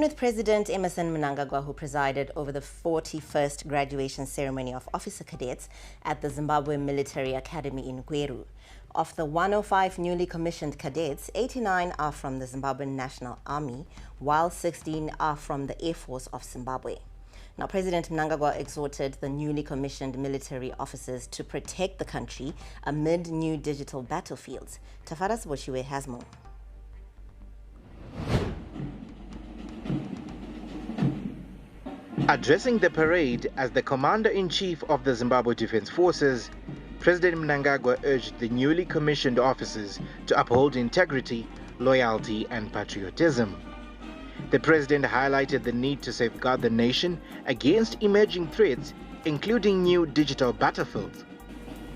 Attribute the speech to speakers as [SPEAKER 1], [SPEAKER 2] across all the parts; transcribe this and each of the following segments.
[SPEAKER 1] begin with President Emmerson Mnangagwa, who presided over the 41st graduation ceremony of officer cadets at the Zimbabwe Military Academy in Gweru. Of the 105 newly commissioned cadets, 89 are from the Zimbabwean National Army, while 16 are from the Air Force of Zimbabwe. Now, President Mnangagwa exhorted the newly commissioned military officers to protect the country amid new digital battlefields. Tafaras Boshiwe has more.
[SPEAKER 2] Addressing the parade as the Commander-in-Chief of the Zimbabwe Defense Forces, President Mnangagwa urged the newly commissioned officers to uphold integrity, loyalty and patriotism. The President highlighted the need to safeguard the nation against emerging threats, including new digital battlefields.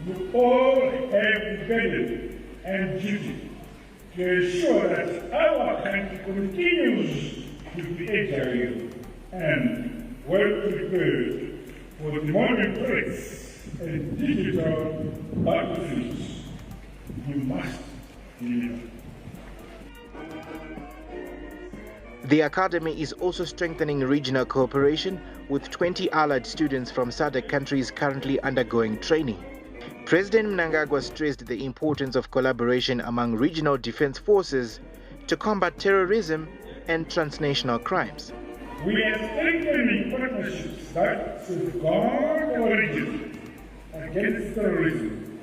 [SPEAKER 3] You all have the burden and duty to ensure that our country continues to be agile and well prepared for the modern threats and digital battlefields. You must deliver.
[SPEAKER 2] The Academy is also strengthening regional cooperation with 20 allied students from SADC countries currently undergoing training. President Mnangagwa stressed the importance of collaboration among regional defense forces to combat terrorism and transnational crimes.
[SPEAKER 3] We are strengthening partnerships that safeguard our region against terrorism,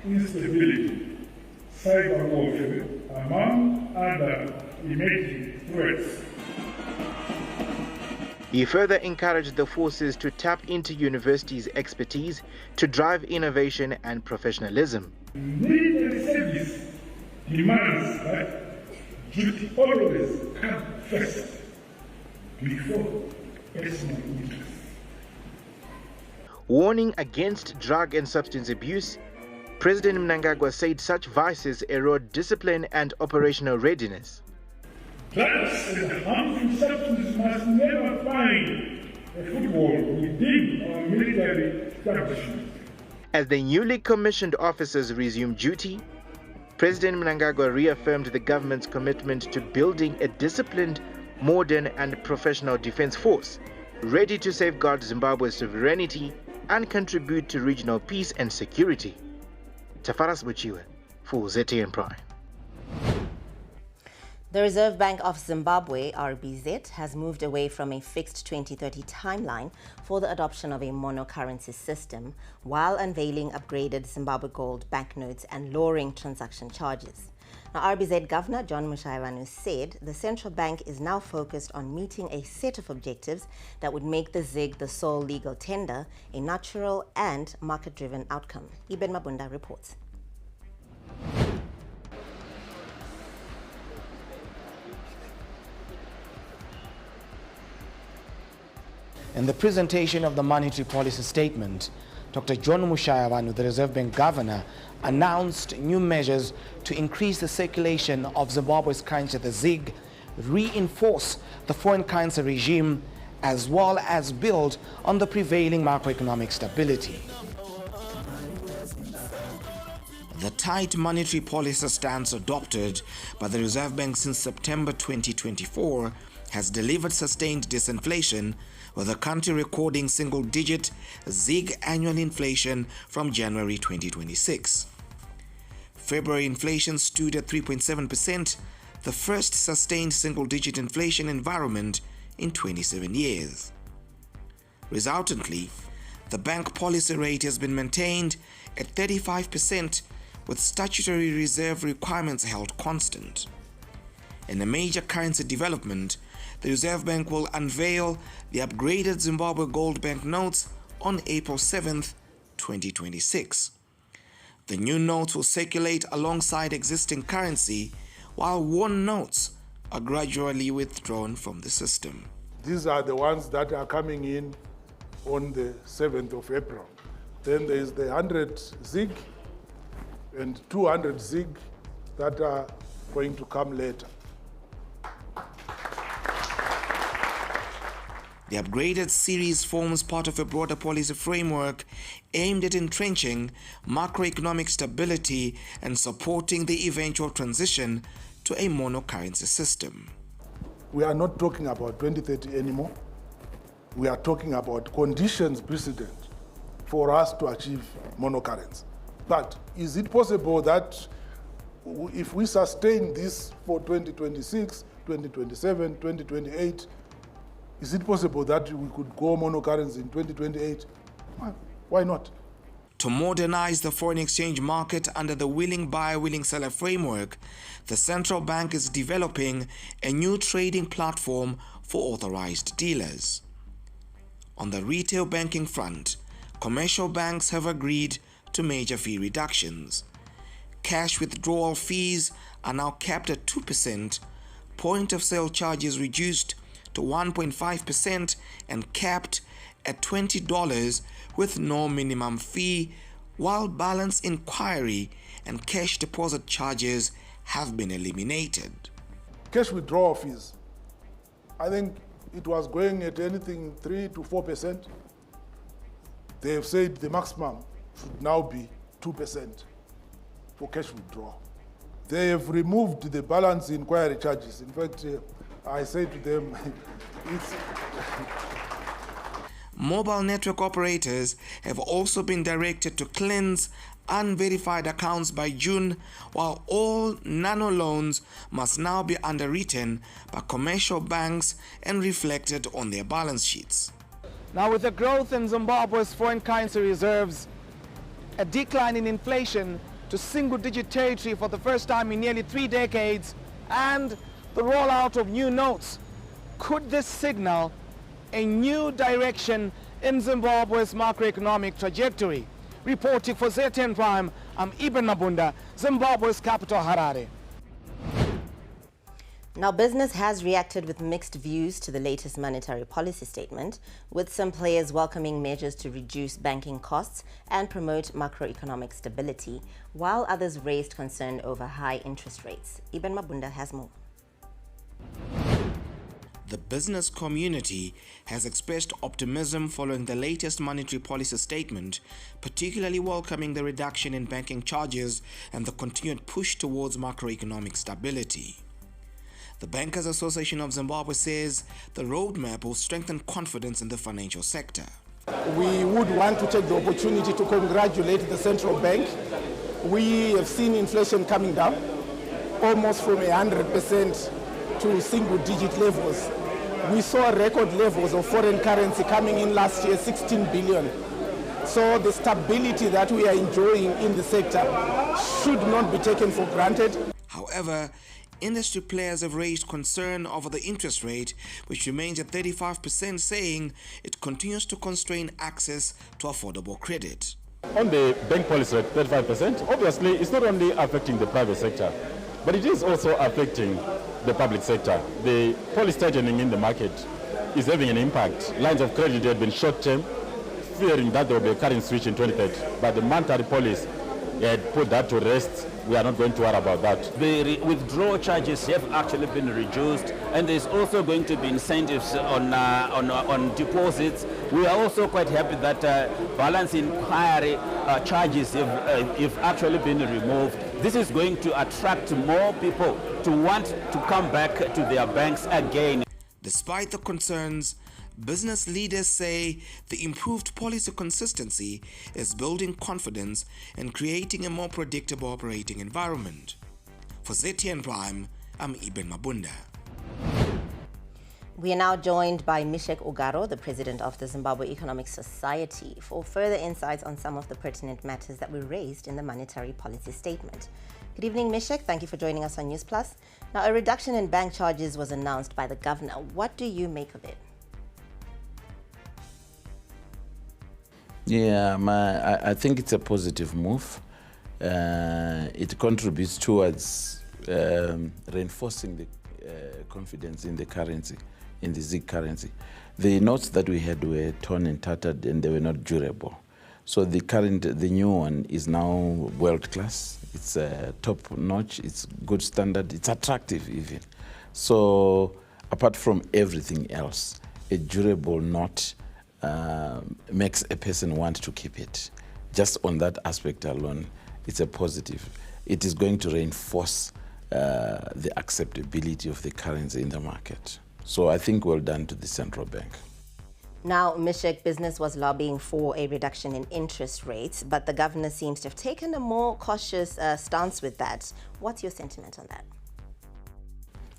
[SPEAKER 3] instability, cyber warfare, among other emerging threats.
[SPEAKER 2] He further encouraged the forces to tap into universities' expertise to drive innovation and professionalism.
[SPEAKER 3] Military service demands that duty always come first before personal interest.
[SPEAKER 2] Warning against drug and substance abuse, President Mnangagwa said such vices erode discipline and operational readiness.
[SPEAKER 3] Drugs and harmful substances must never find a foothold within our military establishment.
[SPEAKER 2] As the newly commissioned officers resumed duty, President Mnangagwa reaffirmed the government's commitment to building a disciplined, modern and professional defense force, ready to safeguard Zimbabwe's sovereignty and contribute to regional peace and security. Tafaras Boshiwe for ZTN Prime.
[SPEAKER 1] The Reserve Bank of Zimbabwe, RBZ, has moved away from a fixed 2030 timeline for the adoption of a monocurrency system while unveiling upgraded Zimbabwe gold banknotes and lowering transaction charges. Now, RBZ Governor John Mushayevanu said the central bank is now focused on meeting a set of objectives that would make the ZiG the sole legal tender, a natural and market-driven outcome. Ibn Mabunda reports.
[SPEAKER 4] In the presentation of the monetary policy statement, Dr. John Mushayevanu, the Reserve Bank Governor, announced new measures to increase the circulation of Zimbabwe's currency, the ZiG, reinforce the foreign currency regime, as well as build on the prevailing macroeconomic stability. The tight monetary policy stance adopted by the Reserve Bank since September 2024 has delivered sustained disinflation, with the country recording single-digit ZiG annual inflation from January 2026. February inflation stood at 3.7%, the first sustained single-digit inflation environment in 27 years. Resultantly, the bank policy rate has been maintained at 35%, with statutory reserve requirements held constant. In a major currency development, the Reserve Bank will unveil the upgraded Zimbabwe gold banknotes on April 7, 2026. The new notes will circulate alongside existing currency, while worn notes are gradually withdrawn from the system.
[SPEAKER 5] These are the ones that are coming in on the 7th of April. Then there is the 100 ZiG and 200 ZiG that are going to come later.
[SPEAKER 4] The upgraded series forms part of a broader policy framework aimed at entrenching macroeconomic stability and supporting the eventual transition to a monocurrency system.
[SPEAKER 5] we are not talking about 2030 anymore. We are talking about conditions precedent for us to achieve monocurrency. But is it possible that if we sustain this for 2026, 2027, 2028, is it possible that we could go monocurrency in 2028? Why not?
[SPEAKER 4] To modernize the foreign exchange market under the willing buyer, willing seller framework, the central bank is developing a new trading platform for authorized dealers. On the retail banking front, commercial banks have agreed to major fee reductions. Cash withdrawal fees are now capped at 2%, point of sale charges reduced to 1.5% and capped at $20 with no minimum fee, while balance inquiry and cash deposit charges have been eliminated.
[SPEAKER 5] Cash withdrawal fees, I think it was going at anything 3 to 4%. They have said the maximum should now be 2% for cash withdrawal. They have removed the balance inquiry charges. In fact, I say to them, it's...
[SPEAKER 4] Mobile network operators have also been directed to cleanse unverified accounts by June, while all nano loans must now be underwritten by commercial banks and reflected on their balance sheets.
[SPEAKER 6] Now, with the growth in Zimbabwe's foreign currency reserves, a decline in inflation to single-digit territory for the first time in nearly 3 decades, and the rollout of new notes, could this signal a new direction in Zimbabwe's macroeconomic trajectory? Reporting for ZTN Prime, I'm Ibn Mabunda, Zimbabwe's capital, Harare.
[SPEAKER 1] Now, business has reacted with mixed views to the latest monetary policy statement, with some players welcoming measures to reduce banking costs and promote macroeconomic stability, while others raised concern over high interest rates. Ibn Mabunda has more.
[SPEAKER 4] The business community has expressed optimism following the latest monetary policy statement, particularly welcoming the reduction in banking charges and the continued push towards macroeconomic stability. The Bankers Association of Zimbabwe says the roadmap will strengthen confidence in the financial sector.
[SPEAKER 7] We would want to take the opportunity to congratulate the central bank. We have seen inflation coming down almost from 100% to single-digit levels. We saw record levels of foreign currency coming in last year, 16 billion. So the stability that we are enjoying in the sector should not be taken for granted.
[SPEAKER 4] However, industry players have raised concern over the interest rate, which remains at 35%, saying it continues to constrain access to affordable credit.
[SPEAKER 8] On the bank policy rate, 35%, obviously it's not only affecting the private sector, but it is also affecting the public sector. The policy tightening in the market is having an impact. Lines of credit had been short-term, fearing that there will be a currency switch in 2030. But the monetary policy had put that to rest. We are not going to worry about that.
[SPEAKER 9] The withdrawal charges have actually been reduced, and there's also going to be incentives on deposits. We are also quite happy that balance inquiry charges have actually been removed. This is going to attract more people to want to come back to their banks again.
[SPEAKER 4] Despite the concerns, business leaders say the improved policy consistency is building confidence and creating a more predictable operating environment. For ZTN Prime, I'm Ibn Mabunda.
[SPEAKER 1] We are now joined by Mishek Ugaro, the president of the Zimbabwe Economic Society, for further insights on some of the pertinent matters that were raised in the monetary policy statement. Good evening, Mishek. Thank you for joining us on Newsplus. Now, a reduction in bank charges was announced by the governor. What do you make of it?
[SPEAKER 10] Yeah, I think it's a positive move. It contributes towards reinforcing the confidence in the currency, in the ZiG currency. The notes that we had were torn and tattered and they were not durable. So the new one is now world class. It's top notch, it's good standard, it's attractive even. So apart from everything else, a durable note makes a person want to keep it. Just on that aspect alone, it's a positive. It is going to reinforce the acceptability of the currency in the market. So I think well done to the central bank.
[SPEAKER 1] Now, Mishek, business was lobbying for a reduction in interest rates, but the governor seems to have taken a more cautious stance with that. What's your sentiment on that?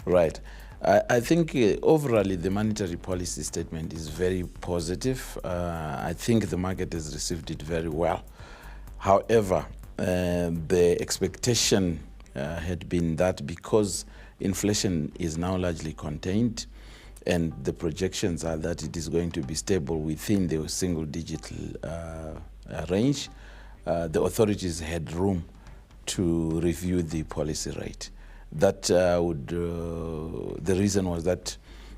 [SPEAKER 10] Right. I think overall the monetary policy statement is very positive. I think the market has received it very well. However, the expectation had been that because inflation is now largely contained, and the projections are that it is going to be stable within the single-digit range, the authorities had room to review the policy rate. That the reason was that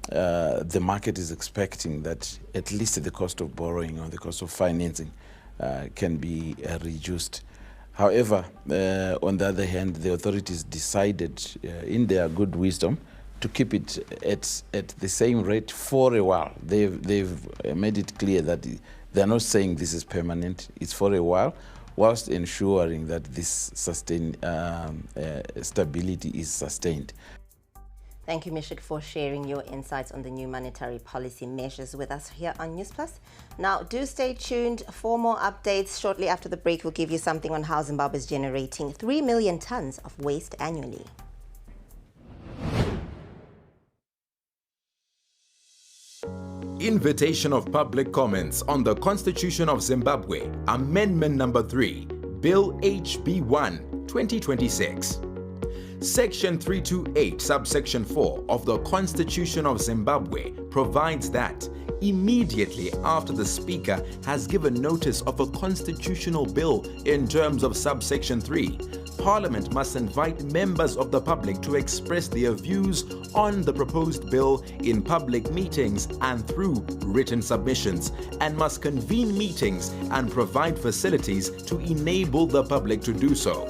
[SPEAKER 10] the market is expecting that at least the cost of borrowing or the cost of financing can be reduced. However, on the other hand, the authorities decided in their good wisdom to keep it at the same rate for a while. They've made it clear that they're not saying this is permanent, it's for a while, whilst ensuring that this stability is sustained.
[SPEAKER 1] Thank you, Mishik, for sharing your insights on the new monetary policy measures with us here on Newsplus. Now, do stay tuned for more updates. Shortly after the break, we'll give you something on how Zimbabwe is generating 3 million tons of waste annually.
[SPEAKER 11] Invitation of public comments on the Constitution of Zimbabwe, Amendment Number 3, Bill HB1, 2026. Section 328, subsection 4 of the Constitution of Zimbabwe provides that immediately after the Speaker has given notice of a constitutional bill in terms of subsection 3, Parliament must invite members of the public to express their views on the proposed bill in public meetings and through written submissions, and must convene meetings and provide facilities to enable the public to do so.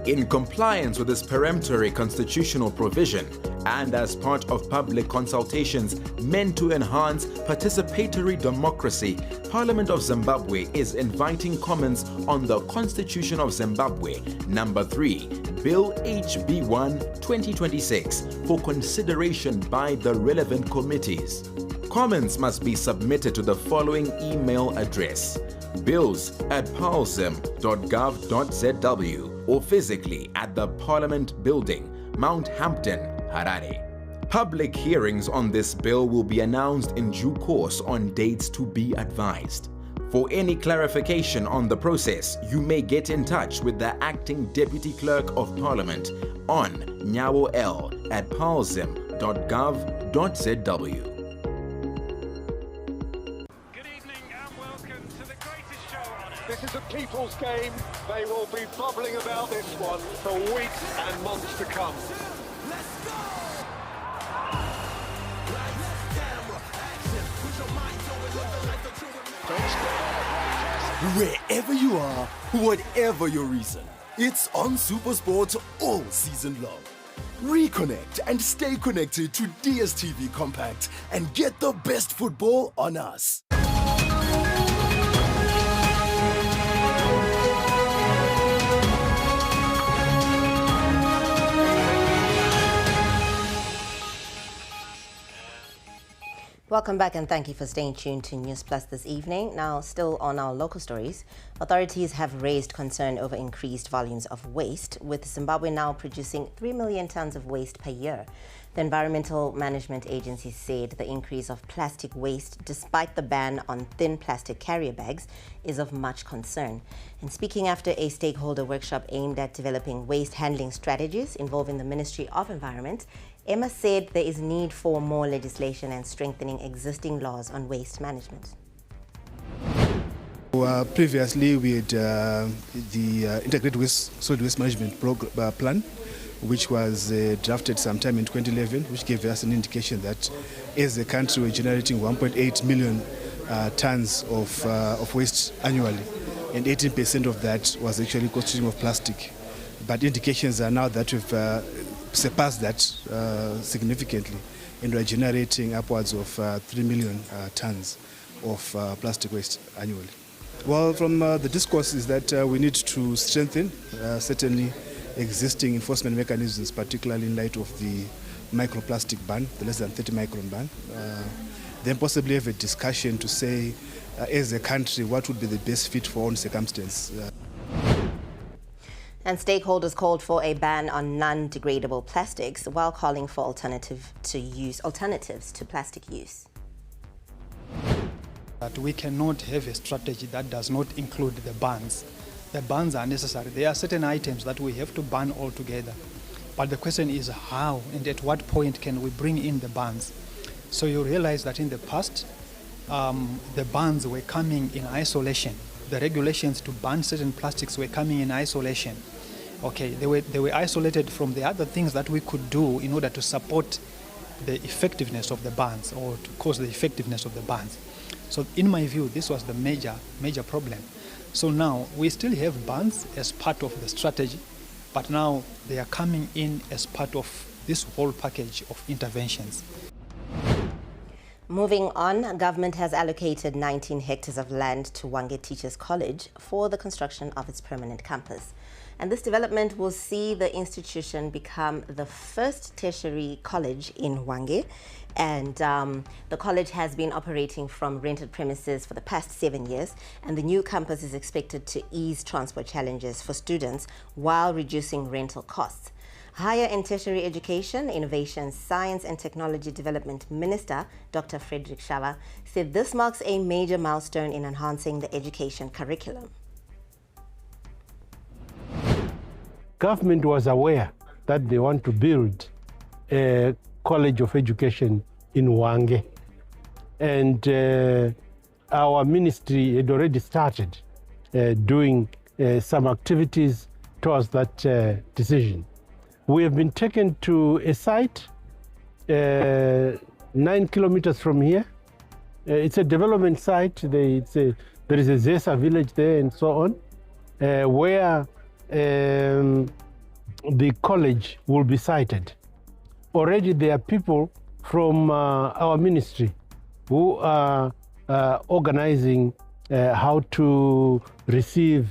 [SPEAKER 11] In compliance with this peremptory constitutional provision, and as part of public consultations meant to enhance participatory democracy, Parliament of Zimbabwe is inviting comments on the Constitution of Zimbabwe, Number 3, Bill HB1, 2026, for consideration by the relevant committees. Comments must be submitted to the following email address: bills@palzim.gov.zw, or physically at the Parliament Building, Mount Hampton, Harare. Public hearings on this bill will be announced in due course on dates to be advised. For any clarification on the process, you may get in touch with the Acting Deputy Clerk of Parliament on nyawo@palzim.gov.zw.
[SPEAKER 12] This is a people's game. They will be bubbling about this one for weeks and months to come. Let's go!
[SPEAKER 13] Wherever you are, whatever your reason, it's on SuperSport all season long. Reconnect and stay connected to DSTV Compact and get the best football on us.
[SPEAKER 1] Welcome back and thank you for staying tuned to Newsplus this evening. Now, still on our local stories, authorities have raised concern over increased volumes of waste, with Zimbabwe now producing 3 million tons of waste per year. The Environmental Management Agency said the increase of plastic waste, despite the ban on thin plastic carrier bags, is of much concern. And speaking after a stakeholder workshop aimed at developing waste handling strategies involving the Ministry of Environment, Emma said there is need for more legislation and strengthening existing laws on waste management.
[SPEAKER 14] Previously, we had the Integrated Solid Waste Management Plan, which was drafted sometime in 2011, which gave us an indication that as a country we're generating 1.8 million tons of waste annually, and 18% of that was actually consisting of plastic. But indications are now that we've surpassed that significantly, and we're generating upwards of 3 million tons of plastic waste annually. Well, from the discourse is that we need to strengthen, certainly, existing enforcement mechanisms, particularly in light of the microplastic ban, the less than 30 micron ban. Then possibly have a discussion to say, as a country, what would be the best fit for own circumstance.
[SPEAKER 1] And stakeholders called for a ban on non-degradable plastics while calling for alternatives to plastic use.
[SPEAKER 15] That we cannot have a strategy that does not include the bans. The bans are necessary. There are certain items that we have to ban altogether. But the question is how and at what point can we bring in the bans? So you realize that in the past, the bans were coming in isolation. The regulations to ban certain plastics were coming in isolation. Okay, they were isolated from the other things that we could do in order to support the effectiveness of the bans or to cause the effectiveness of the bans. So in my view, this was the major problem. So now we still have bans as part of the strategy, but now they are coming in as part of this whole package of interventions.
[SPEAKER 1] Moving on, government has allocated 19 hectares of land to Hwange Teachers College for the construction of its permanent campus. And this development will see the institution become the first tertiary college in Hwange. And the college has been operating from rented premises for the past 7 years. And the new campus is expected to ease transport challenges for students while reducing rental costs. Higher and Tertiary Education, Innovation, Science and Technology Development Minister, Dr. Frederick Shava, said this marks a major milestone in enhancing the education curriculum.
[SPEAKER 16] Government was aware that they want to build a College of Education in Hwange. And our ministry had already started doing some activities towards that decision. We have been taken to a site 9 kilometers from here. It's a development site. There is a Zesa village there and so on, where the college will be sited. Already there are people from our ministry who are organizing how to receive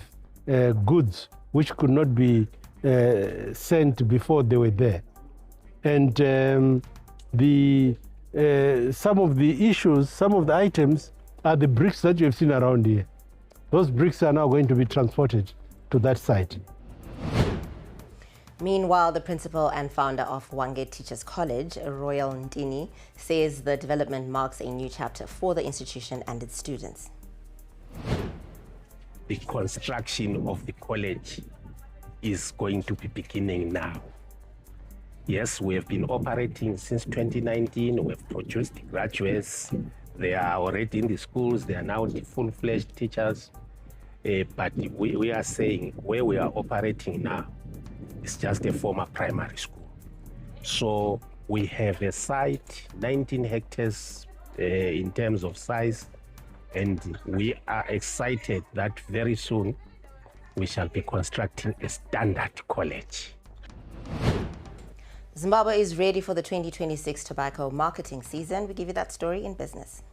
[SPEAKER 16] goods which could not be sent before they were there. And some of the issues, some of the items are the bricks that you have seen around here. Those bricks are now going to be transported to that site.
[SPEAKER 1] Meanwhile, the principal and founder of Hwange Teachers College, Royal Ntini, says the development marks a new chapter for the institution and its students.
[SPEAKER 17] The construction of the college is going to be beginning now. Yes, we have been operating since 2019. We have produced graduates. They are already in the schools. They are now the full-fledged teachers. But we are saying where we are operating now, it's just a former primary school. So we have a site, 19 hectares in terms of size, and we are excited that very soon we shall be constructing a standard college.
[SPEAKER 1] Zimbabwe is ready for the 2026 tobacco marketing season. We give you that story in business.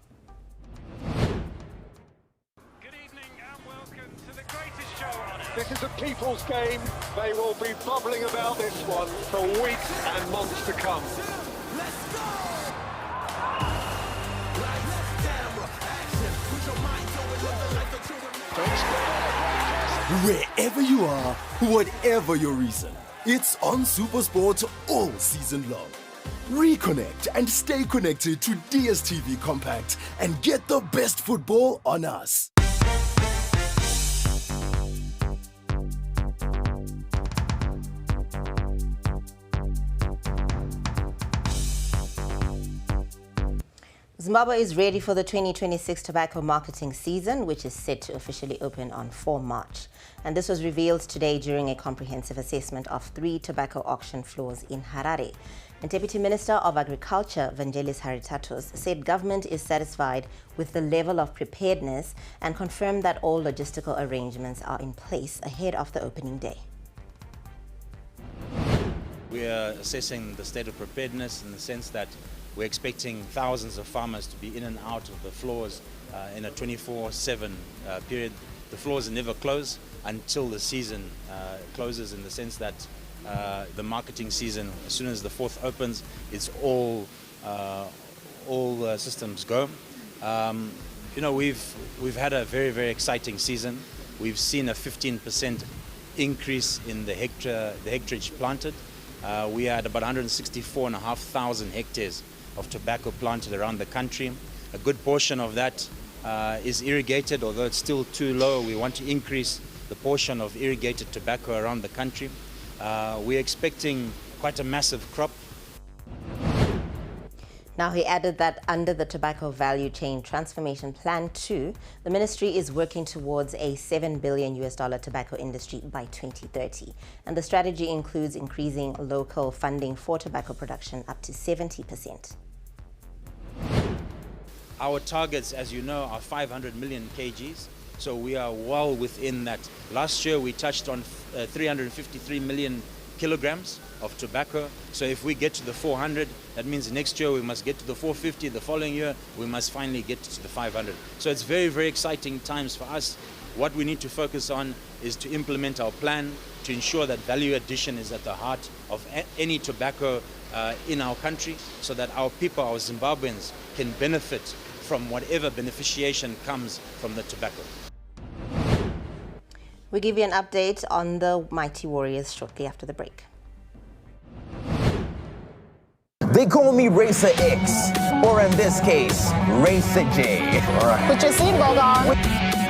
[SPEAKER 12] This is a people's game. They will be bubbling about this one for weeks and months to come.
[SPEAKER 13] Wherever you are, whatever your reason, it's on SuperSport all season long. Reconnect and stay connected to DSTV Compact and get the best football on us.
[SPEAKER 1] Zimbabwe is ready for the 2026 tobacco marketing season, which is set to officially open on 4 March. And this was revealed today during a comprehensive assessment of 3 tobacco auction floors in Harare. And Deputy Minister of Agriculture, Vangelis Haritatos, said government is satisfied with the level of preparedness and confirmed that all logistical arrangements are in place ahead of the opening day.
[SPEAKER 18] We are assessing the state of preparedness in the sense that we're expecting thousands of farmers to be in and out of the floors in a 24/7 period. The floors never close until the season closes, in the sense that the marketing season, as soon as the 4th opens, it's all systems go. You know, we've had a very, very exciting season. We've seen a 15% increase in the hectareage planted. We had about 164,500 hectares of tobacco planted around the country. A good portion of that is irrigated, although it's still too low. We want to increase the portion of irrigated tobacco around the country. We're expecting quite a massive crop.
[SPEAKER 1] Now, he added that under the Tobacco Value Chain Transformation Plan 2, the ministry is working towards a $7 billion tobacco industry by 2030. And the strategy includes increasing local funding for tobacco production up to 70%.
[SPEAKER 18] Our targets, as you know, are 500 million kgs. So we are well within that. Last year, we touched on 353 million kilograms of tobacco. So if we get to the 400, that means next year we must get to the 450. The following year, we must finally get to the 500. So it's very, very exciting times for us. What we need to focus on is to implement our plan to ensure that value addition is at the heart of any tobacco in our country, so that our people, our Zimbabweans, can benefit from whatever beneficiation comes from the tobacco.
[SPEAKER 1] We'll give you an update on the Mighty Warriors shortly after the break.
[SPEAKER 19] They call me Racer X, or in this case, Racer J. All right.
[SPEAKER 20] Put your seatbelt on.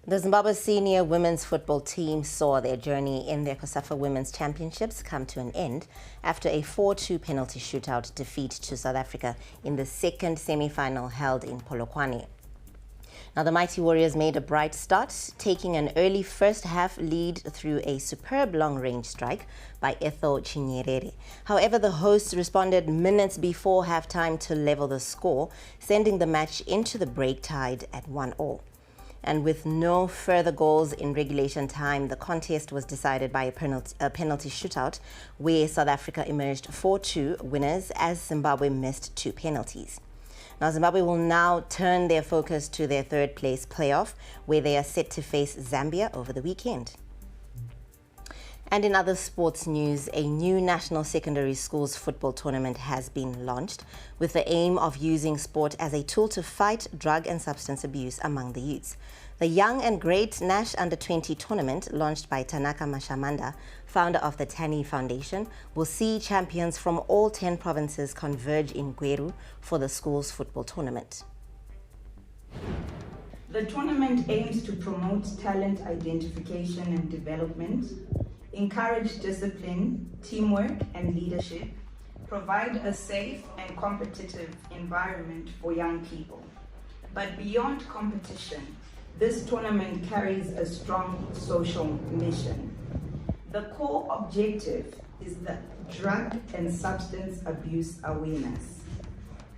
[SPEAKER 1] The Zimbabwe senior women's football team saw their journey in their COSAFA Women's Championships come to an end after a 4-2 penalty shootout defeat to South Africa in the second semi-final held in Polokwane. Now, the Mighty Warriors made a bright start, taking an early first-half lead through a superb long-range strike by Ethel Chinyerere. However, the hosts responded minutes before halftime to level the score, sending the match into the break tied at 1-1. And with no further goals in regulation time, the contest was decided by a penalty shootout, where South Africa emerged 4-2 winners as Zimbabwe missed 2 penalties. Now, Zimbabwe will now turn their focus to their third-place playoff, where they are set to face Zambia over the weekend. And in other sports news, a new national secondary schools football tournament has been launched with the aim of using sport as a tool to fight drug and substance abuse among the youths. The Young and Great Nash Under-20 tournament, launched by Tanaka Mashamanda, founder of the Tani Foundation, will see champions from all 10 provinces converge in Gweru for the schools football tournament.
[SPEAKER 21] The tournament aims to promote talent identification and development, encourage discipline, teamwork, and leadership, provide a safe and competitive environment for young people. But beyond competition, this tournament carries a strong social mission. The core objective is the drug and substance abuse awareness,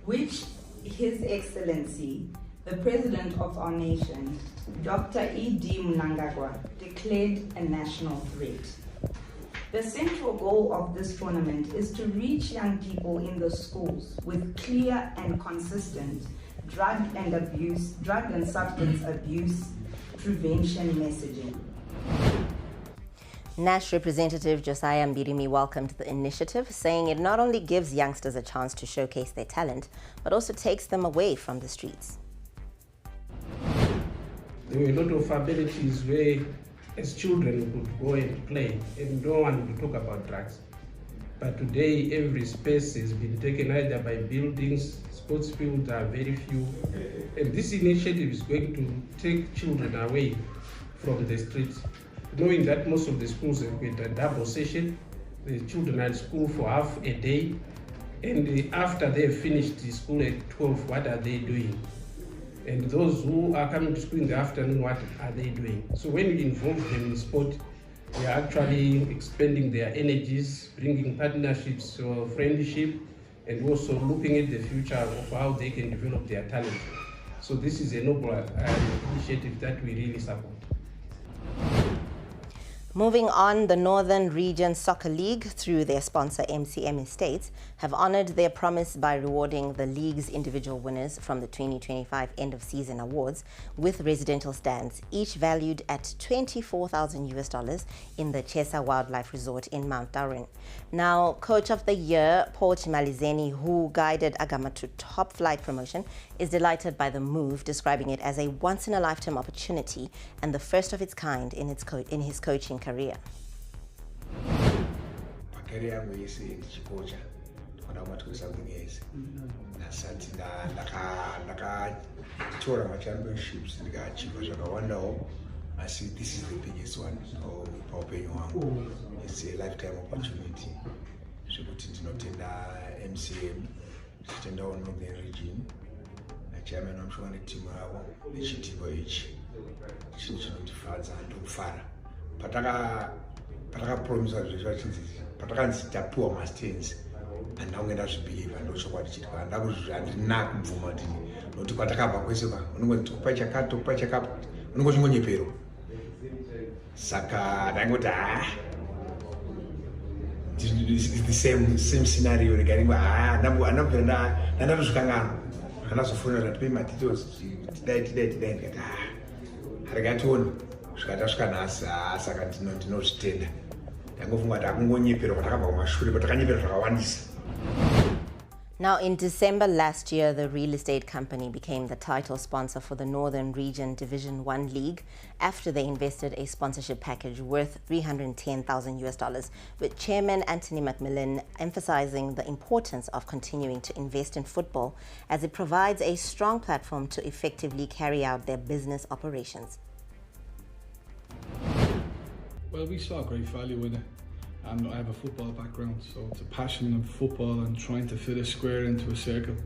[SPEAKER 21] which His Excellency, the President of our nation, Dr. E.D. Mnangagwa, declared a national threat. The central goal of this tournament is to reach young people in the schools with clear and consistent drug and substance abuse prevention messaging.
[SPEAKER 1] Nash representative Josiah Mbirimi welcomed the initiative, saying it not only gives youngsters a chance to showcase their talent, but also takes them away from the streets.
[SPEAKER 22] There were a lot of abilities where as children could go and play and no one would talk about drugs. But today every space has been taken either by buildings, sports fields are very few. And this initiative is going to take children away from the streets. knowing that most of the schools have got a double session. The children are at school for half a day, and after they've finished the school at 12, what are they doing? And those who are coming to school in the afternoon, what are they doing? So when you involve them in sport, they are actually expending their energies, bringing partnerships or friendship, and also looking at the future of how they can develop their talent. So this is a noble initiative that we really support.
[SPEAKER 1] Moving on, the Northern Region Soccer League, through their sponsor MCM Estates, have honoured their promise by rewarding the league's individual winners from the 2025 end-of-season awards with residential stands, each valued at $24,000 in the Chesa Wildlife Resort in Mount Darwin. Now, Coach of the Year, Paul Chimalizeni, who guided Agama to top flight promotion, is delighted by the move, describing it as a once-in-a-lifetime opportunity and the first of its kind in his coaching career.
[SPEAKER 3] I see this is the biggest one. It's a lifetime opportunity. So we did not MCM, stand on the region. The chairman of the team, the city voyage, children of the father and father. Pataka promise of research, Patakan's poor masters, and now get us to behave and also what it and that was not movement. Not to Pataka, when to Pachaka, when was going to pay. Saka, Dangota. It's the same scenario regarding another Sukanga, another phone that pay my titles today. I got one. Skadaskanas, Sakat no stand. I'm going to
[SPEAKER 1] Now, in December last year, the real estate company became the title sponsor for the Northern Region Division 1 League after they invested a sponsorship package worth $310,000, with Chairman Anthony McMillan emphasizing the importance of continuing to invest in football as it provides a strong platform to effectively carry out their business operations.
[SPEAKER 20] Well, we saw great value in it. And I have a football background, so it's a passion of football and trying to fit a square into a circle.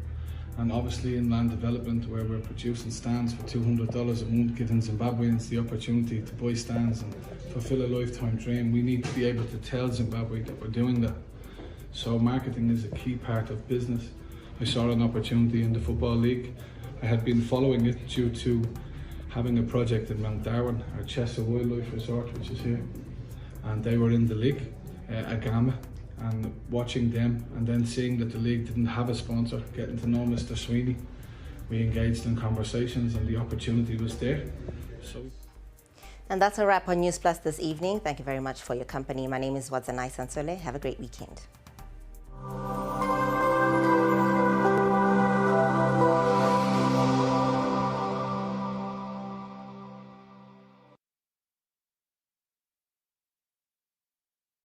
[SPEAKER 20] And obviously in land development, where we're producing stands for $200 a month, giving Zimbabweans the opportunity to buy stands and fulfill a lifetime dream, we need to be able to tell Zimbabwe that we're doing that. So marketing is a key part of business. I saw an opportunity in the Football League. I had been following it due to having a project in Mount Darwin, our Chesa Wildlife Resort, which is here. And they were in the league. Agama, and watching them and then seeing that the league didn't have a sponsor, getting to know Mr. Sweeney, we engaged in conversations and the opportunity was there.
[SPEAKER 1] And that's a wrap on Newsplus this evening. Thank you very much for your company. My name is Wadzanai Sansole. Have a great weekend.